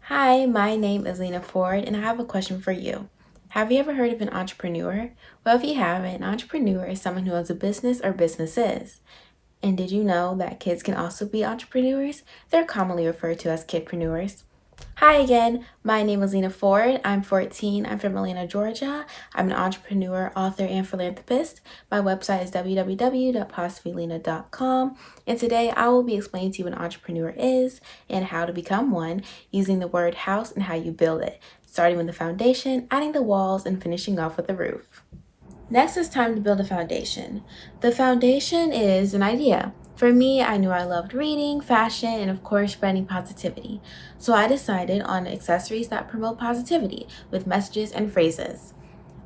Hi, my name is Lena Ford, and I have a question for you. Have you ever heard of an entrepreneur? Well, if you haven't, an entrepreneur is someone who owns a business or businesses. And did you know that kids can also be entrepreneurs? They're commonly referred to as kidpreneurs. Hi again, my name is Lena Ford. I'm 14. I'm from Atlanta, Georgia. I'm an entrepreneur, author, and philanthropist. My website is www.positively.com. And today I will be explaining to you what an entrepreneur is and how to become one using the word house and how you build it, starting with the foundation, adding the walls, and finishing off with the roof. Next, it's time to build a foundation. The foundation is an idea. For me, I knew I loved reading, fashion, and of course, spreading positivity. So I decided on accessories that promote positivity with messages and phrases.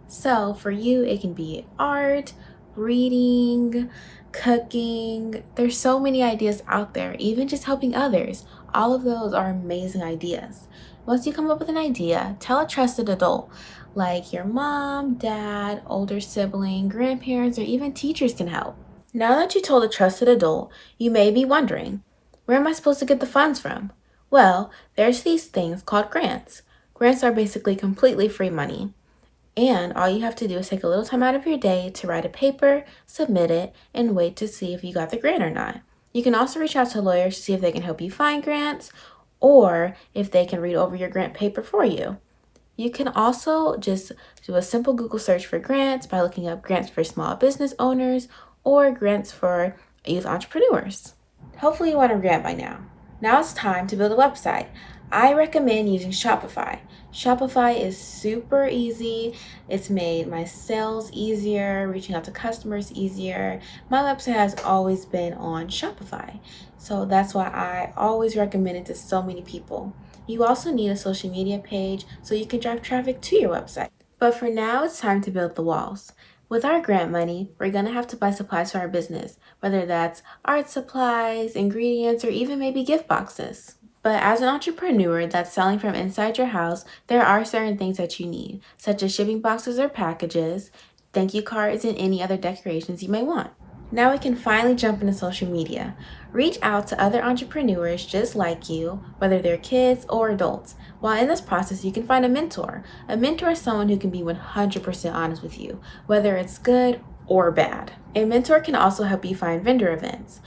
So for you, it can be art, reading, cooking. There's so many ideas out there, even just helping others. All of those are amazing ideas. Once you come up with an idea, tell a trusted adult, like your mom, dad, older sibling, grandparents, or even teachers can help. Now that you told a trusted adult, you may be wondering, where am I supposed to get the funds from? Well, there's these things called grants. Grants are basically completely free money. And all you have to do is take a little time out of your day to write a paper, submit it, and wait to see if you got the grant or not. You can also reach out to lawyers to see if they can help you find grants or if they can read over your grant paper for you. You can also just do a simple Google search for grants by looking up grants for small business owners or grants for youth entrepreneurs. Hopefully you want a grant by now. Now it's time to build a website. I recommend using Shopify. Shopify is super easy. It's made my sales easier, reaching out to customers easier. My website has always been on Shopify. So that's why I always recommend it to so many people. You also need a social media page so you can drive traffic to your website. But for now, it's time to build the walls. With our grant money, we're going to have to buy supplies for our business, whether that's art supplies, ingredients, or even maybe gift boxes. But as an entrepreneur that's selling from inside your house, there are certain things that you need, such as shipping boxes or packages, thank you cards, and any other decorations you may want. Now we can finally jump into social media. Reach out to other entrepreneurs just like you, whether they're kids or adults. While in this process, you can find a mentor. A mentor is someone who can be 100% honest with you, whether it's good or bad. A mentor can also help you find vendor events.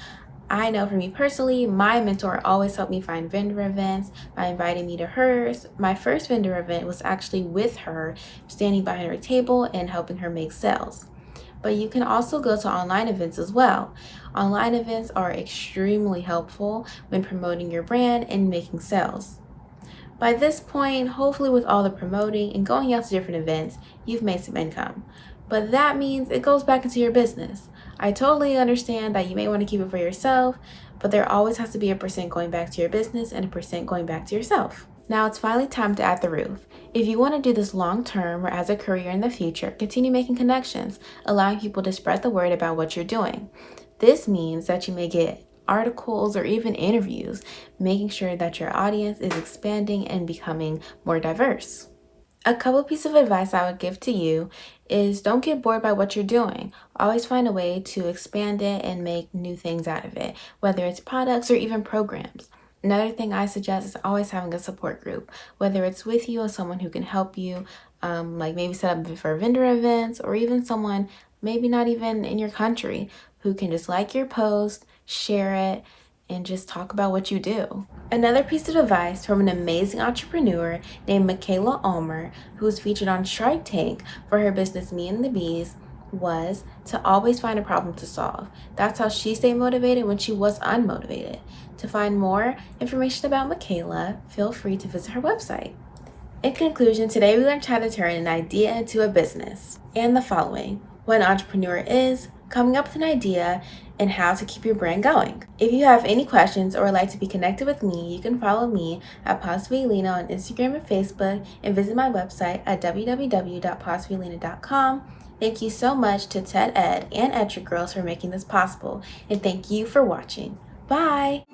I know for me personally, my mentor always helped me find vendor events by inviting me to hers. My first vendor event was actually with her, standing behind her table and helping her make sales. But you can also go to online events as well. Online events are extremely helpful when promoting your brand and making sales. By this point, hopefully with all the promoting and going out to different events, you've made some income. But that means it goes back into your business. I totally understand that you may want to keep it for yourself, but there always has to be a percent going back to your business and a percent going back to yourself. Now it's finally time to add the roof. If you want to do this long term or as a career in the future, continue making connections, allowing people to spread the word about what you're doing. This means that you may get articles or even interviews, making sure that your audience is expanding and becoming more diverse. A couple pieces of advice I would give to you is don't get bored by what you're doing. Always find a way to expand it and make new things out of it, whether it's products or even programs. Another thing I suggest is always having a support group, whether it's with you or someone who can help you, like maybe set up for vendor events or even someone maybe not even in your country who can just like your post, share it, and just talk about what you do. Another piece of advice from an amazing entrepreneur named Michaela Ulmer, who was featured on Shark Tank for her business Me and the Bees, was to always find a problem to solve. That's how she stayed motivated when she was unmotivated. To find more information about Michaela, feel free to visit her website. In conclusion, today we learned how to turn an idea into a business and the following: what an entrepreneur is, coming up with an idea, and how to keep your brand going. If you have any questions or would like to be connected with me, you can follow me at PositivelyLena on Instagram and Facebook and visit my website at www.positivelylena.com. Thank you so much to TED Ed and Etric Girls for making this possible, and thank you for watching. Bye!